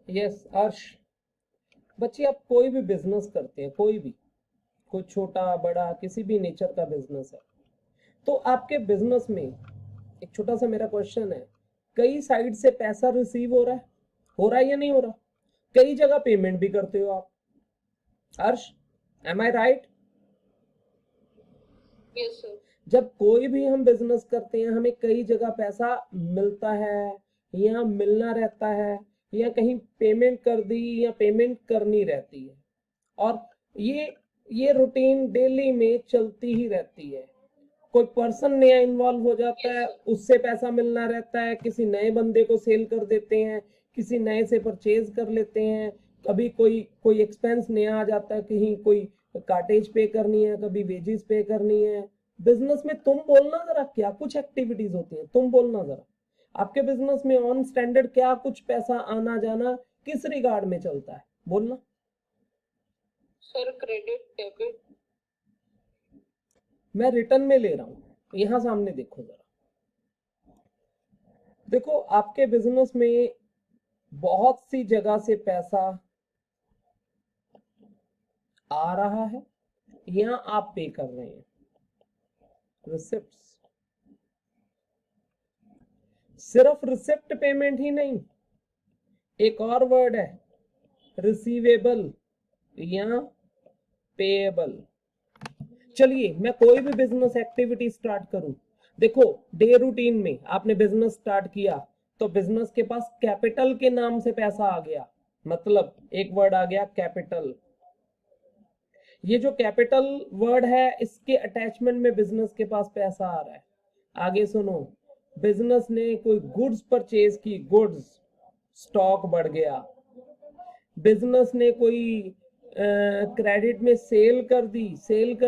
Yes अर्श। बच्चे आप कोई भी बिजनेस करते हैं, कोई छोटा बड़ा किसी भी नेचर का बिजनेस है, तो आपके बिजनेस में एक छोटा सा मेरा क्वेश्चन है, कई साइड से पैसा रिसीव हो रहा है या नहीं हो रहा? कई जगह पेमेंट भी करते हो आप, अर्श, एम आई राइट? Yes sir. जब कोई भी हम बिजनेस करते हैं, हमें कई जगह पैसा मिलता है या मिलना रहता है, या कहीं पेमेंट कर दी या पेमेंट करनी रहती है, और ये रूटीन डेली में चलती ही रहती है। कोई पर्सन नया इन्वॉल्व हो जाता यस है, सर। उससे पैसा मिलना रहता है, किसी नए बंदे को सेल कर देते हैं, किसी नए से परचेज कर लेते हैं, कभी कोई कोई एक्सपेंस नया आ जाता है, कहीं कोई कार्टेज पे करनी है, कभी वेजेस पे करनी है। बिजनेस में तुम बोलना जरा, क्या कुछ एक्टिविटीज होती हैं, तुम बोलना जरा, आपके बिजनेस में ऑन स्टैंडर्ड क्या कुछ पैसा आना जाना किस रिगार्ड में चलता है, बोलना। Sir credit debit. मैं रिटर्न में ले रहा हूं, यहां सामने देखो जरा, देखो आपके बिजनेस में बहुत सी जगह से पैसा आ रहा है या आप पे कर रहे हैं, रिसिप्ट्स। सिर्फ रिसिप्ट पेमेंट ही नहीं, एक और वर्ड है, रिसीवेबल या पेएबल। चलिए मैं कोई भी बिजनेस एक्टिविटी स्टार्ट करूं, देखो डे रूटीन में आपने बिजनेस स्टार्ट किया, तो बिजनेस के पास कैपिटल के नाम से पैसा आ गया, मतलब एक वर्ड आ गया कैपिटल। ये जो कैपिटल वर्ड है, इसके अटैचमेंट में बिजनेस के पास पैसा आ रहा है। आगे सुनो, बिजनेस ने कोई गुड्स परचेज की, गुड्स, स्टॉक बढ़ गया। बिजनेस ने कोई क्रेडिट में सेल कर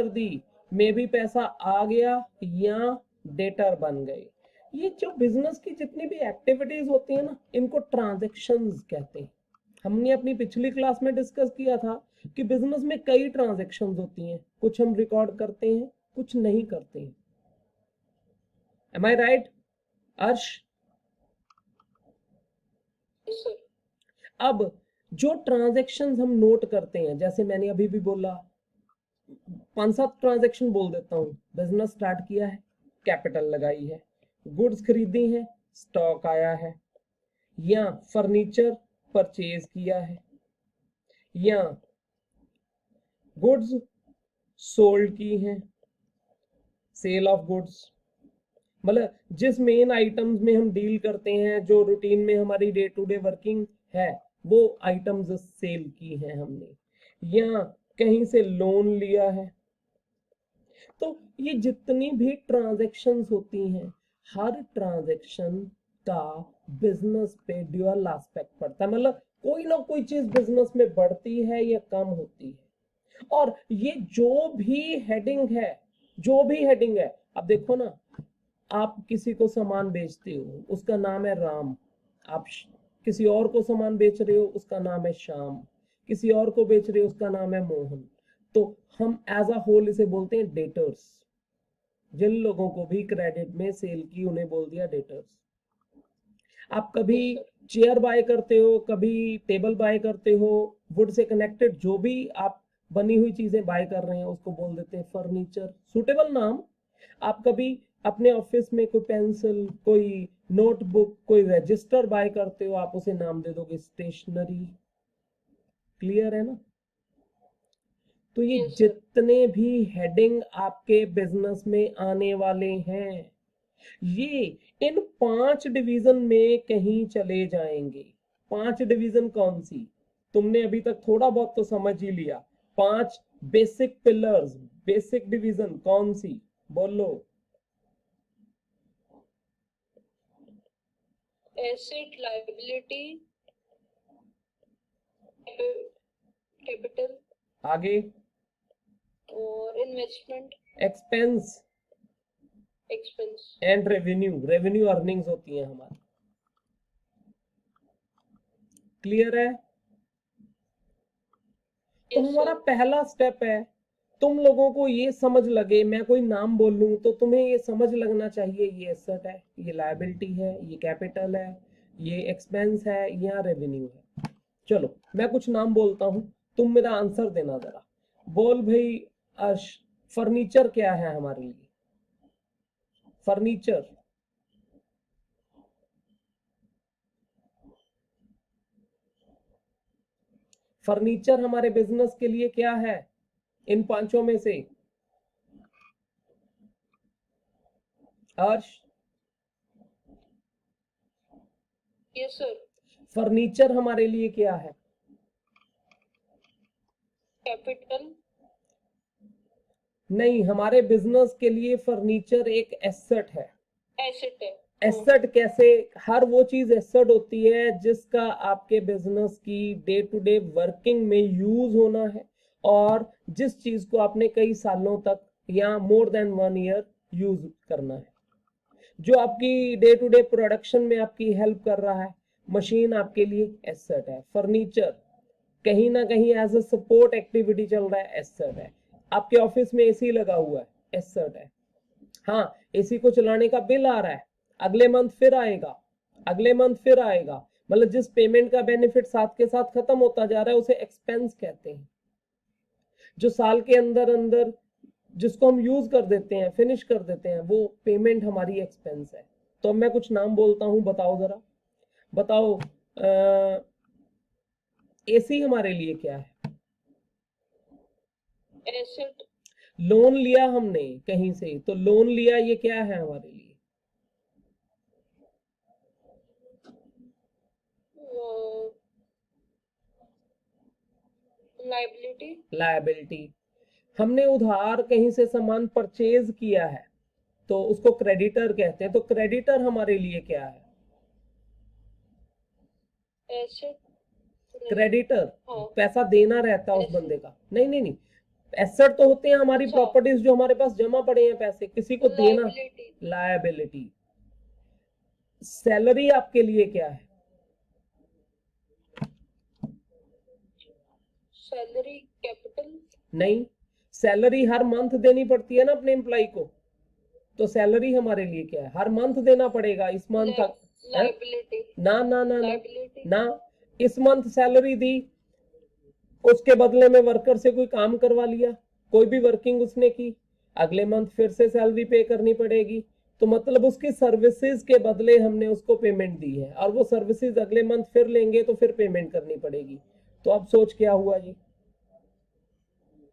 दी, में भी पैसा आ गया या डेटर बन गए। ये जो बिजनेस की जितनी भी एक्टिविटीज होती है ना, इनको ट्रांजैक्शंस कहते हैं। हमने अपनी पिछली क्लास में डिस्कस किया था कि बिजनेस में कई ट्रांजैक्शंस होती हैं, कुछ हम रिकॉर्ड करते हैं, कुछ नहीं करते हैं। एम आई राइट अर्श? Yes sir. अब जो ट्रांजैक्शंस हम नोट करते हैं, जैसे मैंने अभी भी बोला, 5-7 ट्रांजैक्शन बोल देता हूं। बिजनेस स्टार्ट किया है, कैपिटल लगाई है, गुड्स खरीदी है, स्टॉक आया है, या फर्नीचर परचेज किया है, या गुड्स सोल्ड की हैं, सेल ऑफ गुड्स। मतलब जिस मेन आइटम्स में हम डील करते हैं, जो रूटीन में हमारी डे टू डे वर्किंग है, वो आइटम्स सेल की हैं हमने, या कहीं से लोन लिया है। तो ये जितनी भी ट्रांजैक्शंस होती हैं, हर ट्रांजैक्शन का बिजनेस पे ड्यूअल एस्पेक्ट पड़ता है, मतलब कोई ना कोई चीज बिजनेस में बढ़ती है या कम होती है। और ये जो भी हेडिंग है, अब देखो ना, आप किसी को सामान बेचते हो, उसका नाम है राम, आप किसी और को सामान बेच रहे हो, उसका नाम है श्याम, किसी और को बेच रहे हो, उसका नाम है मोहन। तो हम एज अ होल इसे बोलते हैं डेटर्स। जिन लोगों को भी क्रेडिट में सेल की, उन्हें बोल दिया डेटर्स। आप कभी यस सर। चेयर बाय करते हो, कभी टेबल बाय करते हो, वुड से कनेक्टेड जो भी आप बनी हुई चीजें बाय कर रहे हैं, उसको बोल देते हैं फर्नीचर, सुटेबल नाम। आप कभी अपने ऑफिस में कोई पेंसिल, कोई नोटबुक, कोई रजिस्टर बाय करते हो, आप उसे नाम दे दोगे स्टेशनरी। क्लियर है ना? तो ये यस सर। जितने भी हेडिंग आपके बिजनेस में आने वाले हैं, ये इन 5 डिवीजन में कहीं चले जाएंगे। 5 डिवीजन कौन सी? तुमने अभी तक थोड़ा बहुत तो समझ ही लिया। 5 बेसिक पिलर्स, बेसिक डिवीजन कौन सी, बोलो। एसेट, लायबिलिटी, कैपिटल आगे और investment, expense expense. And revenue earnings होती हैं हमारी। क्लियर है? तो यस हमारा सर। पहला स्टेप है, तुम लोगों को ये समझ लगे, मैं कोई नाम बोलूं तो तुम्हें ये समझ लगना चाहिए, ये एसेट है, ये लायबिलिटी है, ये कैपिटल है, ये एक्सपेंस है या रेवेन्यू है। चलो मैं कुछ नाम बोलता हूं, तुम मेरा आंसर देना जरा। बोल भाई अर्श, फर्नीचर क्या है हमारे लिए? फर्नीचर। फर्नीचर हमारे बिजनेस के लिए क्या है इन पांचों में से? अर्श, यस सर। फर्नीचर हमारे लिए क्या है? कैपिटल। नहीं, हमारे बिजनेस के लिए फर्नीचर एक एसेट है। एसेट है। एसेट कैसे? हर वो चीज एसेट होती है जिसका आपके बिजनेस की डे टू डे वर्किंग में यूज होना है, और जिस चीज को आपने कई सालों तक या मोर देन 1 ईयर यूज करना है, जो आपकी डे टू डे प्रोडक्शन में आपकी हेल्प कर रहा है। मशीन आपके लिए एसेट है। फर्नीचर कहीं ना कहीं एज अ सपोर्ट एक्टिविटी चल रहा है, एसेट है। आपके ऑफिस में एसी लगा हुआ है, एसेट है। हाँ, एसी को चलाने का बिल आ रहा है, अगले मंथ फिर आएगा, अगले मंथ फिर आएगा, मतलब जिस पेमेंट का बेनिफिट साथ के साथ खत्म होता जा रहा है उसे एक्सपेंस कहते हैं। जो साल के अंदर अंदर जिसको हम यूज कर देते हैं, फिनिश कर देते हैं, वो पेमेंट हमारी एक्सपेंस है। तो अब मैं कुछ नाम बोलता हूं, बताओ जरा, बताओ। एसी हमारे लिए क्या है? एसेट। लोन लिया हमने कहीं से, तो लोन लिया, ये क्या है हमारे लिए? लाइबिलिटी। लायबिलिटी। हमने उधार कहीं से सामान परचेज किया है, तो उसको क्रेडिटर कहते हैं। तो क्रेडिटर हमारे लिए क्या है? एसेट। क्रेडिटर हाँ। पैसा देना रहता है उस Asset. बंदे का। नहीं नहीं नहीं, एसेट तो होते हैं हमारी अच्छा। प्रॉपर्टीज जो हमारे पास जमा पड़े हैं, पैसे किसी को देना। लाइबिलिटी। लायबिलिटी। सैलरी आपके लिए क्या है? सैलरी। कैपिटल। नहीं, सैलरी हर मंथ देनी पड़ती है ना अपने एम्प्लॉय को, तो सैलरी हमारे लिए क्या है? हर मंथ देना पड़ेगा, इस मंथ तक है? लाइबिलिटी। ना ना ना ना लाइबिलिटी। ना, इस मंथ सैलरी दी, उसके बदले में वर्कर से कोई काम करवा लिया, कोई भी वर्किंग उसने की, अगले मंथ फिर से सैलरी पे करनी पड़ेगी। तो मतलब उसकी सर्विसेज के बदले हमने उसको पेमेंट दी है, और वो सर्विसेज अगले मंथ फिर लेंगे तो फिर पेमेंट करनी पड़ेगी। तो अब सोच क्या हुआ जी?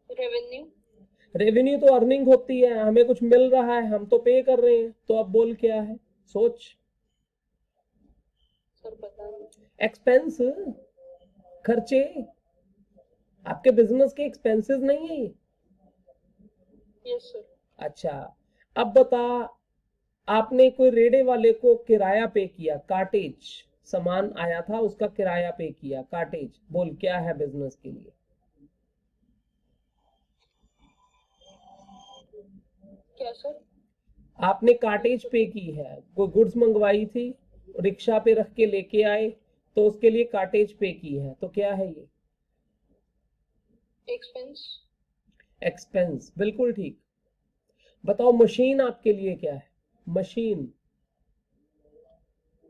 रेवेन्यू। रेवेन्यू तो अर्निंग होती है, हमें कुछ मिल रहा है, हम तो पे कर रहे हैं। तो अब बोल क्या है? सोच। सर पता नहीं। एक्सपेंस, खर्चे, आपके बिजनेस के एक्सपेंसेस नहीं है ये। Yes sir. अच्छा, अब बता, आपने कोई रेड़े वाले को किराया पे किया, कार्टेज सामान आया था उसका किराया पे किया, कार्टेज। बोल क्या है बिजनेस के लिए? क्या सर? आपने कार्टेज पे की है, कोई गुड्स मंगवाई थी, रिक्शा पे रख के लेके आए, तो उसके लिए कार्टेज पे की है, तो क्या है ये? एक्सपेंस। एक्सपेंस, बिल्कुल ठीक। बताओ मशीन आपके लिए क्या है? मशीन।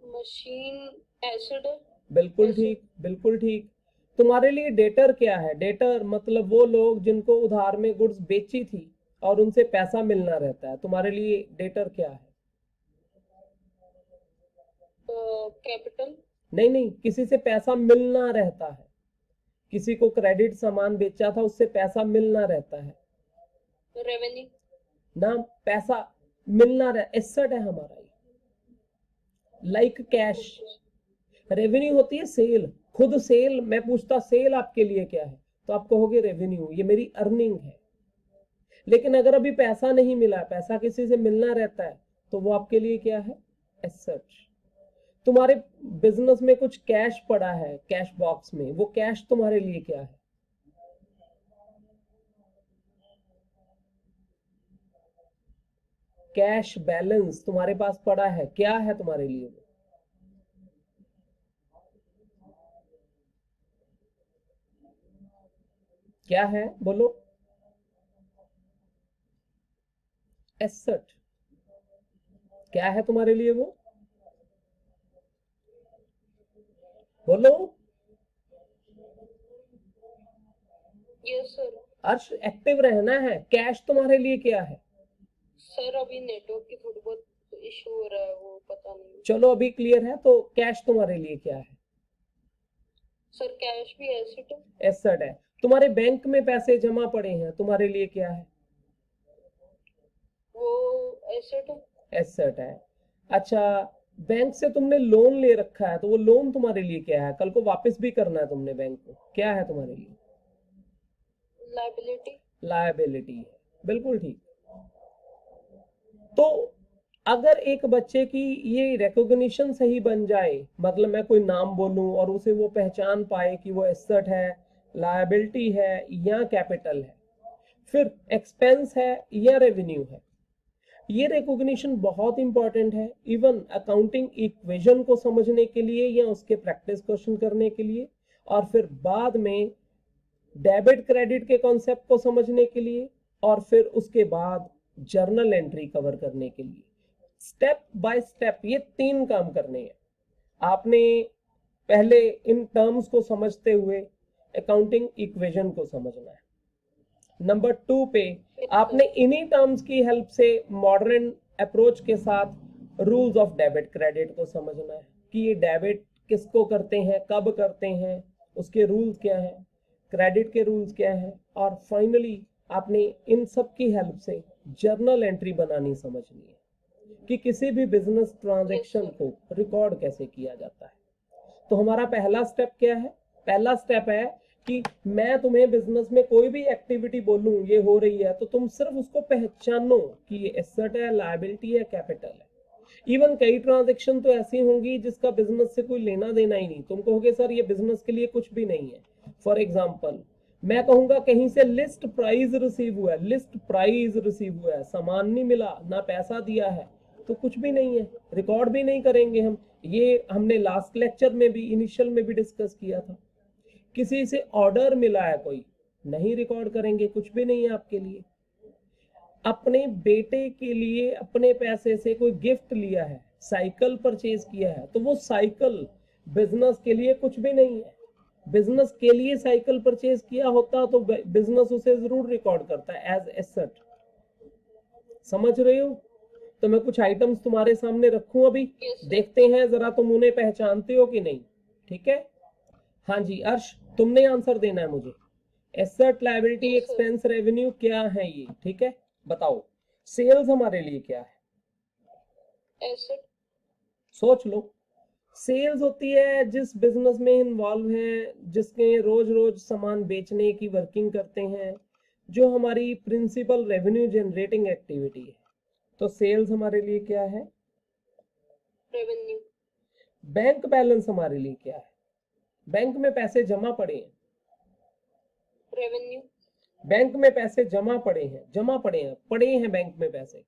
मशीन। एसिड है। बिल्कुल एसिड। ठीक, बिल्कुल ठीक। तुम्हारे लिए डेटर क्या है? डेटर मतलब वो लोग जिनको उधार में गुड्स बेची थी और उनसे पैसा मिलना रहता है, तुम्हारे लिए डेटर क्या है? कैपिटल। नहीं नहीं, किसी से पैसा मिलना रहता है, किसी को क्रेडिट सामान बेचा था उससे पैसा मिलना रहता है रेवेन्यू। ना, पैसा मिलना रह, एसेट है हमारा ये, लाइक कैश। रेवेन्यू होती है सेल, खुद सेल। मैं पूछता सेल आपके लिए क्या है, तो आप कहोगे रेवेन्यू, ये मेरी अर्निंग है। लेकिन अगर अभी पैसा नहीं मिला, पैसा किसी से मिलना रहता है, तो वो आपके लिए क्या है? एसेट। तुम्हारे बिजनेस में कुछ कैश पड़ा है कैश बॉक्स में, वो कैश तुम्हारे लिए क्या है? कैश बैलेंस तुम्हारे पास पड़ा है, क्या है तुम्हारे लिए वो? क्या है बोलो? एसेट। क्या है तुम्हारे लिए वो? बोलो। Yes sir. अर्श एक्टिव रहना है। कैश तुम्हारे लिए क्या है? सर अभी नेटवर्क की थोड़ी बहुत इशू हो रहा है, वो पता नहीं। चलो अभी क्लियर है, तो कैश तुम्हारे लिए क्या है? सर कैश भी एसेट है। एसेट है। तुम्हारे बैंक में पैसे जमा पड़े हैं, तुम्हारे लिए क्या है? वो एसेट है। एसेट है। अच्छा, बैंक से तुमने लोन ले रखा है, तो वो लोन तुम्हारे लिए क्या है? कल को वापस भी करना है तुमने बैंक को, क्या है तुम्हारे लिए? लायबिलिटी। लायबिलिटी है। बिल्कुल ठीक। तो अगर एक बच्चे की ये रिकॉग्निशन सही बन जाए, मतलब मैं कोई नाम बोलूं और उसे वो पहचान पाए कि वो एसेट है, लायबिलिटी है या कैपिटल है, फिर एक्सपेंस है या रेवेन्यू है, ये रिकॉग्निशन बहुत इंपॉर्टेंट है। इवन अकाउंटिंग इक्वेशन को समझने के लिए या उसके प्रैक्टिस क्वेश्चन करने के लिए, और फिर बाद में डेबिट क्रेडिट के कॉन्सेप्ट को समझने के लिए, और फिर उसके बाद जर्नल एंट्री कवर करने के लिए। स्टेप बाय स्टेप ये 3 काम करने हैं आपने। पहले इन टर्म्स को समझते हुए अकाउंटिंग इक्वेशन को समझना है। नंबर 2 पे आपने इन्हीं टर्म्स की हेल्प से मॉडर्न अप्रोच के साथ रूल्स ऑफ डेबिट क्रेडिट को समझना है कि ये डेबिट किसको करते हैं, कब करते हैं, उसके रूल्स क्या हैं, क्रेडिट के रूल्स क्या हैं, और फाइनली आपने इन सब की हेल्प से जर्नल एंट्री बनानी समझनी है कि किसी भी बिजनेस ट्रांजैक्शन को रिकॉर्ड कैसे किया जाता है। तो हमारा पहला स्टेप क्या है? पहला स्टेप है कि मैं तुम्हें बिजनेस में कोई भी एक्टिविटी बोलूं ये हो रही है, तो तुम सिर्फ उसको पहचानो कि ये एसेट है, लायबिलिटी है, कैपिटल है। इवन कई ट्रांजैक्शन तो ऐसी होंगी जिसका बिजनेस से कोई लेना देना ही नहीं, तुम कहोगे सर ये बिजनेस के लिए कुछ भी नहीं है। फॉर एग्जाम्पल मैं कहूंगा कहीं से लिस्ट प्राइस रिसीव हुआ है, लिस्ट प्राइस रिसीव हुआ है, सामान नहीं मिला, ना पैसा दिया है, तो कुछ भी नहीं है, रिकॉर्ड भी नहीं करेंगे हम। ये हमने लास्ट लेक्चर में भी, इनिशियल में भी डिस्कस किया था। किसी से ऑर्डर मिला है कोई, नहीं रिकॉर्ड करेंगे, कुछ भी नहीं है आपके लिए। अपने बेटे के लिए अपने पैसे से कोई गिफ्ट लिया है, साइकिल परचेज किया है, तो वो साइकिल बिजनेस के लिए कुछ भी नहीं है। बिजनेस के लिए साइकिल परचेज किया होता तो बिजनेस उसे जरूर रिकॉर्ड करता है एज एसेट। समझ रहे हो? तो मैं कुछ आइटम्स तुम्हारे सामने रखूं अभी, देखते हैं जरा तुम उन्हें पहचानते हो कि नहीं। ठीक है? हाँ जी अर्श, तुमने आंसर देना है मुझे। एसेट, लायबिलिटी, एक्सपेंस, रेवेन्यू क्या है ये? ठीक है, बताओ। सेल्स हमारे लिए क्या है? एसेट। सोच लो। सेल्स होती है जिस बिजनेस में इन्वॉल्व है, जिसके रोज रोज सामान बेचने की वर्किंग करते हैं, जो हमारी प्रिंसिपल रेवेन्यू जनरेटिंग एक्टिविटी है। तो सेल्स हमारे लिए क्या है? रेवेन्यू। बैंक बैलेंस हमारे लिए क्या है? बैंक में पैसे जमा पड़े हैं। रेवेन्यू। बैंक में पैसे जमा पड़े हैं, जमा पड़े हैं बैंक में पैसे।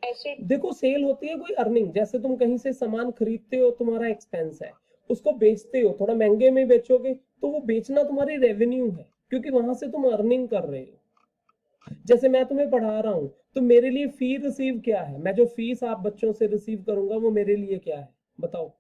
एसेट। देखो सेल होती है कोई अर्निंग, जैसे तुम कहीं से सामान खरीदते हो, तुम्हारा एक्सपेंस है, उसको बेचते हो, थोड़ा महंगे में बेचोगे, तो वो बेचना तुम्हारी रेवेन्यू है, क्योंकि वहां से तुम अर्निंग कर रहे हो। जैसे मैं तुम्हें पढ़ा रहा हूं, तो मेरे लिए फी रिसीव क्या है? मैं जो फीस आप बच्चों से रिसीव करूंगा वो मेरे लिए क्या है? बताओ।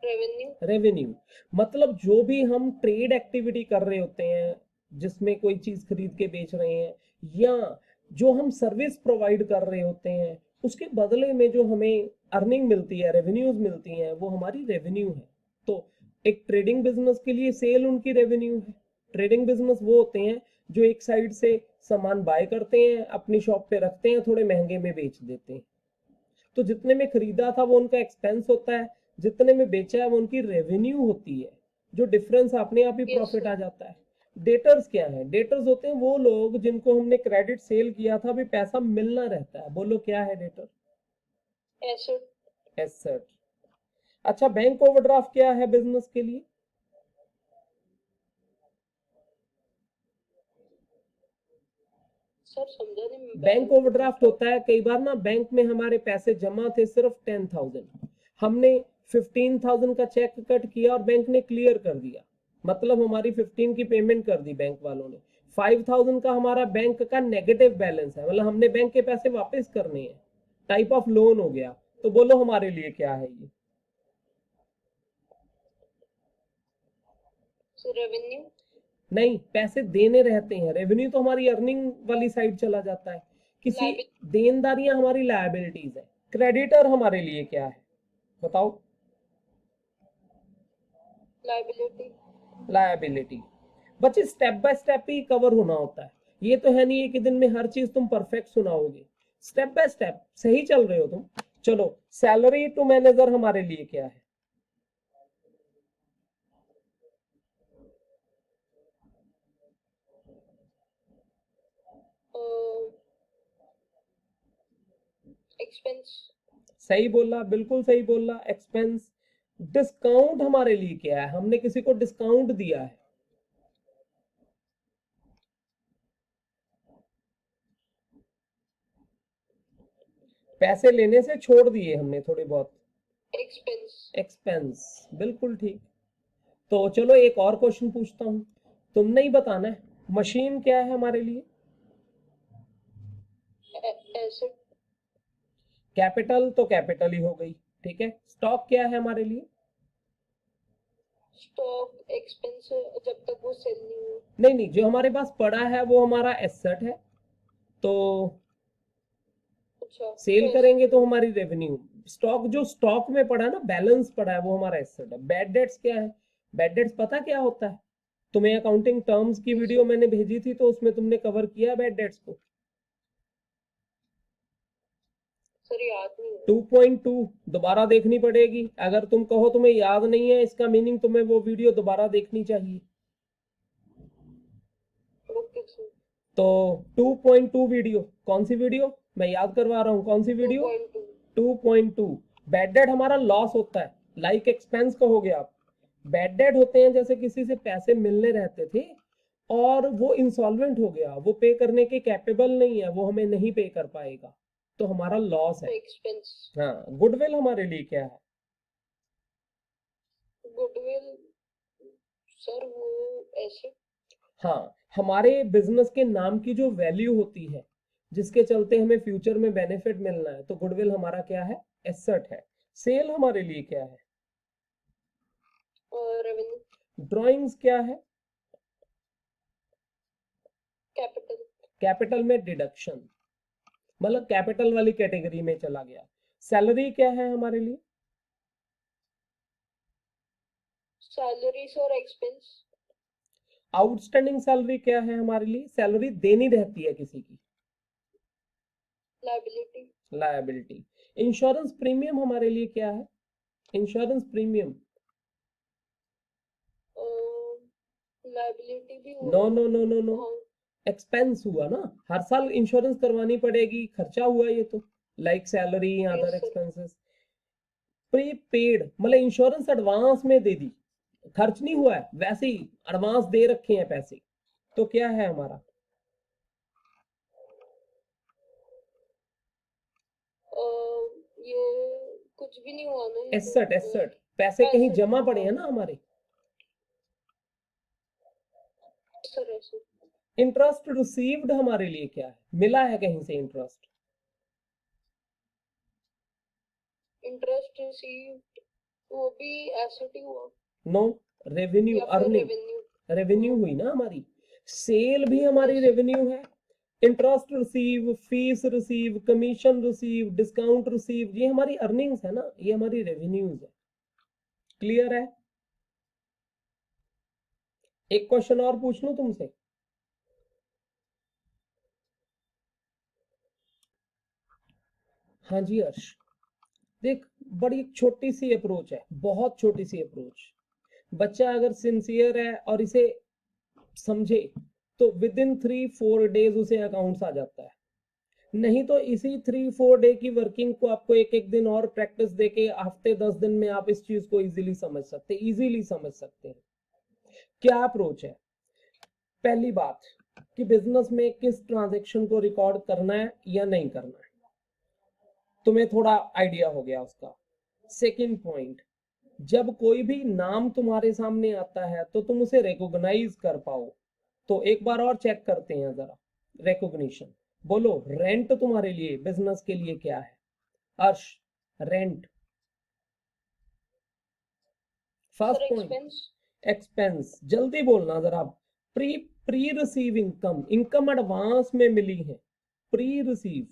रेवेन्यू। रेवेन्यू। मतलब जो भी हम ट्रेड एक्टिविटी कर रहे होते हैं, जिसमें कोई चीज खरीद के बेच रहे हैं, या जो हम सर्विस प्रोवाइड कर रहे होते हैं, उसके बदले में जो हमें अर्निंग मिलती है, रेवेन्यूज मिलती हैं, वो हमारी रेवेन्यू है। तो एक ट्रेडिंग बिजनेस के लिए सेल उनकी रेवेन्यू है। ट्रेडिंग बिजनेस वो होते हैं जो एक साइड से सामान बाय करते हैं, अपनी शॉप पे रखते हैं, थोड़े महंगे में बेच देते हैं। तो जितने में खरीदा था वो उनका एक्सपेंस होता है, जितने में बेचा है वो उनकी रेवेन्यू होती है। जो डिफरेंस अपने आप ही प्रॉफिट आ जाता है। डेटर्स क्या है? डेटर्स होते हैं वो लोग जिनको हमने क्रेडिट सेल किया था, अभी पैसा मिलना रहता है। बोलो क्या है डेटर? एसेट। एसेट। अच्छा, बैंक ओवरड्राफ्ट क्या है बिजनेस के लिए? सर समझा नहीं। बैंक ओवरड्राफ्ट होता है, कई बार ना बैंक में हमारे पैसे जमा थे सिर्फ 10,000, हमने 15,000 का चेक कट किया और बैंक ने क्लियर कर दिया, मतलब हमारी 15 की पेमेंट कर दी बैंक वालों ने। 5,000 का हमारा बैंक का नेगेटिव बैलेंस है, मतलब हमने बैंक के पैसे वापस करने हैं, टाइप ऑफ लोन हो गया। तो बोलो हमारे लिए क्या है ये? सो रेवेन्यू, नहीं, पैसे देने रहते हैं। रेवेन्यू तो हमारी अर्निंग वाली साइड चला जाता है। किसी Liability. देनदारियां हमारी लायबिलिटीज है। क्रेडिटर हमारे लिए क्या है बताओ? Liability, liability. बच्चे स्टेप बाय स्टेप ही कवर होना होता है। ये तो है नहीं है कि दिन में हर चीज तुम परफेक्ट सुनाओगे। स्टेप बाय स्टेप सही चल रहे हो तुम। चलो, सैलरी टू मैनेजर हमारे लिए क्या है? एक्सपेंस, सही बोला, बिल्कुल सही बोला। एक्सपेंस। डिस्काउंट हमारे लिए क्या है? हमने किसी को डिस्काउंट दिया है। पैसे लेने से छोड़ दिए हमने थोड़े बहुत। एक्सपेंस, एक्सपेंस, बिल्कुल ठीक। तो चलो एक और क्वेश्चन पूछता हूं, तुमने ही बताना है। मशीन क्या है हमारे लिए? एसेट, कैपिटल तो कैपिटल ही हो गई, ठीक है। स्टॉक क्या है हमारे लिए? स्टॉक, एक्सपेंस जब तक वो सेल नहीं हो। नहीं नहीं, जो हमारे पास पड़ा है वो हमारा एसेट है। तो अच्छा, सेल तो करेंगे asset तो हमारी रेवेन्यू। स्टॉक जो स्टॉक में पड़ा है ना, बैलेंस पड़ा है, वो हमारा एसेट है। बैड डेट्स क्या है? बैड डेट्स पता क्या होता है? तुम्हें अकाउंटिंग टर्म्स की नहीं वीडियो सर, मैंने भेजी थी, तो उसमें तुमने कवर किया बैड डेट्स को। सर याद नहीं है। 2.2 दोबारा देखनी पड़ेगी। अगर तुम कहो तुम्हें याद नहीं है, इसका मीनिंग तुम्हें वो वीडियो दोबारा देखनी चाहिए। Okay sir. तो 2.2 वीडियो, कौन सी वीडियो? मैं याद करवा रहा हूँ, कौन सी वीडियो? 2.2, 2.2। बैड डेट हमारा लॉस होता है, लाइक एक्सपेंस कहोगे आप। बैड डेट होते हैं जैसे किसी से पैसे मिलने रहते थे और वो इंसॉल्वेंट हो गया, वो पे करने के कैपेबल नहीं है, वो हमें नहीं पे कर पाएगा, तो हमारा लॉस तो है। एक्सपेंस, हाँ, गुडविल हमारे लिए क्या है? गुडविल, सर वो एसेट, हाँ, हमारे बिजनेस के नाम की जो वैल्यू होती है, जिसके चलते हमें फ्यूचर में बेनिफिट मिलना है, तो गुडविल हमारा क्या है? एसेट है। सेल हमारे लिए क्या है? और रेवेन्यू, ड्राइंग्स क्या है? कैपिटल, कैपिटल में डिडक्शन, मतलब कैपिटल वाली कैटेगरी में चला गया। सैलरी क्या है हमारे लिए? सैलरीज और एक्सपेंस, आउटस्टैंडिंग सैलरी क्या है हमारे लिए? सैलरी देनी रहती है किसी की। Liability, liability. इंश्योरेंस प्रीमियम हमारे लिए क्या है? Insurance premium. लाइबिलिटी भी नो हुआ। नो नो नो नो, हाँ, एक्सपेंस हुआ ना। हर साल इंश्योरेंस करवानी पड़ेगी, खर्चा हुआ ये तो, like salary, yes other sir, expenses. Prepaid मतलब इंश्योरेंस एडवांस में दे दी, खर्च नहीं हुआ है, वैसे ही एडवांस दे रखे हैं पैसे, तो क्या है हमारा? ये कुछ भी नहीं हुआ ना, ये एसेट। तो एसेट, पैसे कहीं एसेट, जमा पड़े हाँ हैं ना हमारे। सर एसेट, इंटरेस्ट रिसीव्ड हमारे लिए क्या है? मिला है कहीं से इंटरेस्ट? इंटरेस्ट रिसीव्ड वो भी एसेट ही हुआ, नो, रेवेन्यू, या फिर अर्निंग। रेवेन्यू। रेवेन्यू हुई ना हमारी। सेल भी हमारी यस, रेवेन्यू है। Interest receive, fees receive, commission receive, discount receive, ये हमारी अर्निंग्स है ना, ये हमारी रेवेन्यूज है। क्लियर है? एक क्वेश्चन और पूछ लूं तुमसे। हाँ जी हर्ष, देख, बड़ी छोटी सी अप्रोच है, बहुत छोटी सी अप्रोच। बच्चा अगर सिंसियर है और इसे समझे, तो विद इन 3-4 डेज उसे अकाउंट्स आ जाता है। नहीं तो इसी 3-4 डे की वर्किंग को आपको एक एक दिन और प्रैक्टिस देके हफ्ते 10 दिन में आप इस चीज को इजीली समझ सकते हैं। क्या अप्रोच है? पहली बात कि बिजनेस में किस ट्रांजैक्शन को रिकॉर्ड करना है या नहीं करना है, तुम्हें थोड़ा आइडिया हो गया उसका। सेकंड पॉइंट, जब कोई भी नाम तुम्हारे सामने आता है तो तुम उसे रिकॉग्नाइज कर पाओ। तो एक बार और चेक करते हैं जरा, रिकॉग्निशन। बोलो, रेंट तुम्हारे लिए बिजनेस के लिए क्या है? अर्श, rent. Sir first point, expense, expense, जल्दी बोलना जरा। Pre pre receive income, income advance में मिली है। Pre receive,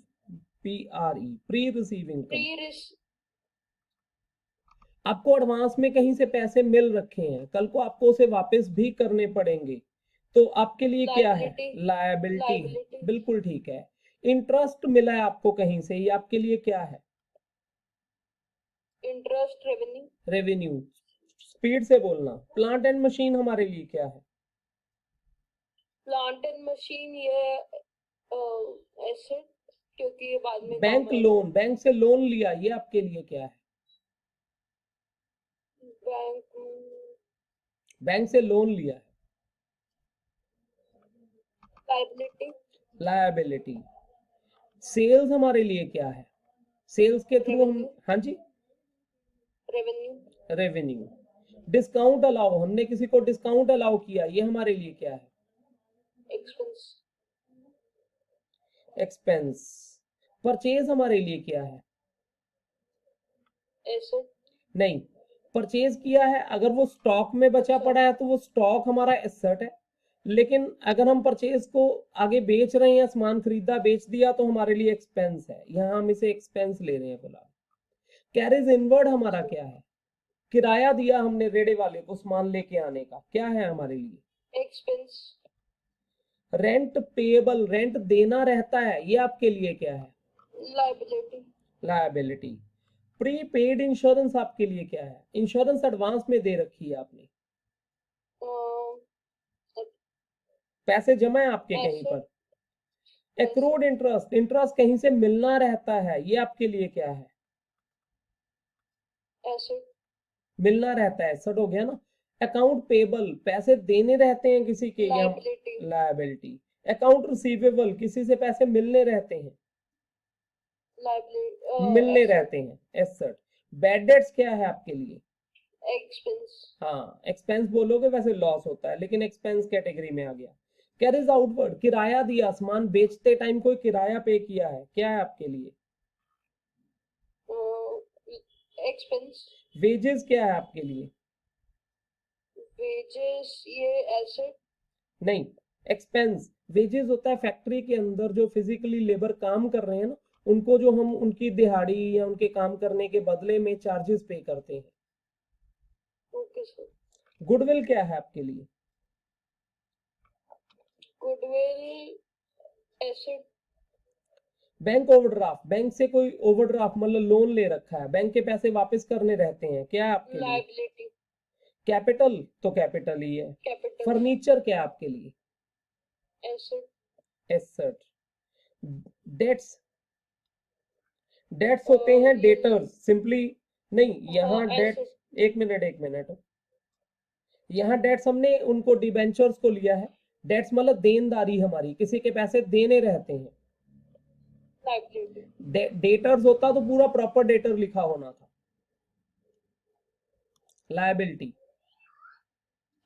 PRE, pre receive income, pre आपको एडवांस में कहीं से पैसे मिल रखे हैं, कल को आपको उसे वापस भी करने पड़ेंगे, तो आपके लिए क्या है? लायबिलिटी लायबिलिटी है। लायबिलिटी बिल्कुल ठीक है। इंटरेस्ट मिला है आपको कहीं से, ये आपके लिए क्या है? Interest revenue revenue. स्पीड से बोलना। प्लांट एंड मशीन हमारे लिए क्या है? प्लांट एंड मशीन ये एसेट क्योंकि ये बाद में काम बैंक आएगा। लोन, बैंक से लोन लिया, ये आपके लिए क्या है? बैंक बैंक से लोन लिया है। Liability liability. सेल्स हमारे लिए क्या है? सेल्स के थ्रू हम, Revenue. हाँ जी, रेवेन्यू रेवेन्यू। डिस्काउंट अलाउ, हमने किसी को डिस्काउंट अलाउ किया, ये हमारे लिए क्या है? Expense expense. परचेज हमारे लिए क्या है? एसेट नहीं, परचेज किया है, अगर वो स्टॉक में बचा पड़ा है तो वो स्टॉक हमारा एसेट है, लेकिन अगर हम परचेज को आगे बेच रहे हैं, सामान खरीदा बेच दिया, तो हमारे लिए एक्सपेंस है, यहाँ हम इसे एक्सपेंस ले रहे हैं फिलहाल। कैरेज इनवर्ड हमारा क्या है? किराया दिया हमने रेड़े वाले को सामान लेके आने का, क्या है हमारे लिए? एक्सपेंस रेंट पेएबल, रेंट देना रहता है, ये आपके लिए क्या है? Liability liability. प्रीपेड इंश्योरेंस आपके लिए क्या है? इंश्योरेंस एडवांस में दे रखी है आपने, पैसे जमा है आपके कहीं पर। एक्रूड इंटरेस्ट, इंटरेस्ट कहीं से मिलना रहता है, ये आपके लिए क्या है? एसेट मिलना रहता है, एसेट हो गया ना। अकाउंट पेबल, पैसे देने रहते हैं किसी के, या लायबिलिटी लायबिलिटी। अकाउंट रिसीवेबल, किसी से पैसे मिलने रहते हैं, मिलने रहते हैं, एसेट। बैड डेट्स क्या है आपके लिए? एक्सपेंस हाँ, एक्सपेंस बोलोगे वैसे लॉस होता है, लेकिन एक्सपेंस कैटेगरी में आ गया। कैरिज आउटवर्ड, किराया दिया, सामान बेचते टाइम कोई किराया पे किया है, क्या है आपके लिए? एक्सपेंस वेजेस क्या है आपके लिए? वेजेस ये एसेट नहीं, एक्सपेंस। वेजेस होता है फैक्ट्री के अंदर जो फिजिकली लेबर काम कर रहे हैं ना, उनको जो हम उनकी दिहाड़ी या उनके काम करने के बदले में चार्जेस पे करते हैं। ओके सर गुडविल क्या है आपके लिए? Goodwill asset bank overdraft, bank से कोई ओवरड्राफ्ट मतलब लोन ले रखा है, बैंक के पैसे वापस करने रहते हैं, क्या है आपके लिए? लायबिलिटी कैपिटल, तो कैपिटल ही है। कैपिटल फर्नीचर क्या है आपके लिए? Asset asset. डेट्स, डेट्स होते हैं डेटर्स सिंपली। नहीं, यहाँ डेट्स, एसेट एक मिनट एक मिनट, यहाँ डेट्स हमने उनको डिबेंचर्स को लिया है। डेट्स मतलब देनदारी, हमारी किसी के पैसे देने रहते हैं। लायबिलिटी डेटर्स होता तो पूरा प्रॉपर डेटर लिखा होना था। लायबिलिटी।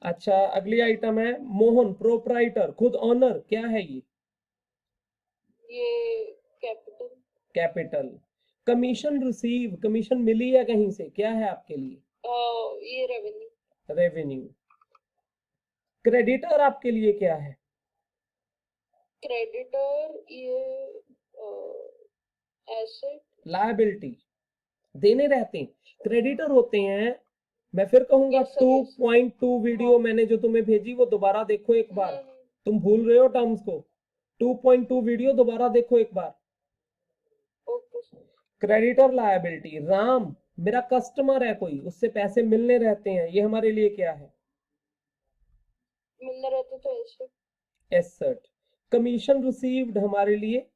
अच्छा, अगली आइटम है मोहन, प्रोप्राइटर, खुद ऑनर, क्या है ये? Capital capital. Commission receive, commission मिली है कहीं से, क्या है आपके लिए? ये रेवेन्यू रेवेन्यू। क्रेडिटर आपके लिए क्या है? क्रेडिटर ये एसेट लायबिलिटी, देने रहते हैं। क्रेडिटर होते हैं, मैं फिर कहूंगा Yes, sir, yes. 2.2 वीडियो मैंने जो तुम्हें भेजी वो दोबारा देखो एक बार, तुम भूल रहे हो टर्म्स को। 2.2 वीडियो दोबारा देखो एक बार। Okay sir creditor liability. Ram मेरा कस्टमर है कोई, उससे पैसे मिलने रहते हैं, ये हमारे लिए क्या है? मिलना रहता तो एसेट एसेट। कमीशन रिसीव्ड हमारे लिए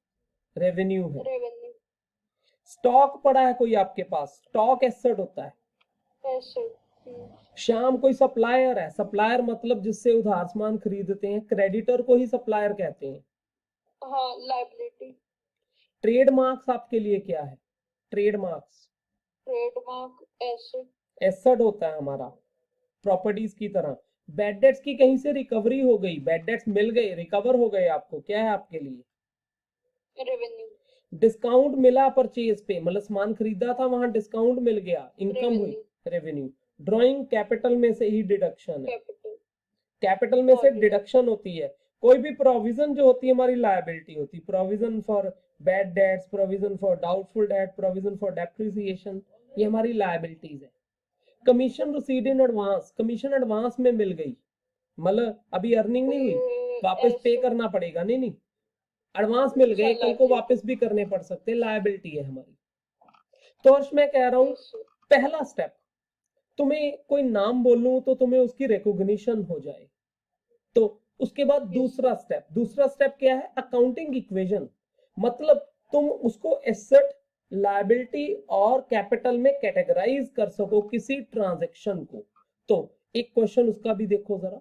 रेवेन्यू है। रेवेन्यू स्टॉक पड़ा है कोई आपके पास, स्टॉक एसेट होता है। एसेट श्याम कोई सप्लायर है, सप्लायर मतलब जिससे उधार सामान खरीदते हैं, क्रेडिटर को ही सप्लायर कहते हैं। हाँ लायबिलिटी ट्रेडमार्क्स आपके लिए क्या है? ट्रेडमार्क्स ट्रेडमार्क एसेट एसेट होता है हमारा, प्रॉपर्टीज की तरह। बैड डेट्स की कहीं से रिकवरी हो गई, बैड डेट्स मिल गए, रिकवर हो गए आपको, क्या है आपके लिए? रेवेन्यू डिस्काउंट मिला परचेज पे, मतलब सामान खरीदा था वहां डिस्काउंट मिल गया, इनकम हुई, रेवेन्यू रेवेन्यू। ड्राइंग कैपिटल में से ही डिडक्शन है, कैपिटल कैपिटल में से और डिडक्शन होती है। कोई भी प्रोविजन जो होती है हमारी लायबिलिटी होती है, provision for bad debts, provision for doubtful debt, provision for depreciation, ये हमारी लायबिलिटीज है। Commission received in advance, commission advance में मिल गई, मतलब अभी अर्निंग नहीं हुई, वापस पे करना पड़ेगा, नहीं नहीं, एडवांस मिल गए, कल को वापस भी करने पड़ सकते, लायबिलिटी है हमारी। तो अर्श मैं कह रहा हूं पहला स्टेप, तुम्हें कोई नाम बोलूं तो तुम्हें उसकी रिकॉग्निशन हो जाए। तो उसके बाद दूसरा स्टेप क्या है, अकाउंटिंग इक्वेशन, मतलब तुम उसको एसेट, लायबिलिटी और कैपिटल में कैटेगराइज कर सको किसी ट्रांजैक्शन को। तो एक क्वेश्चन उसका भी देखो जरा,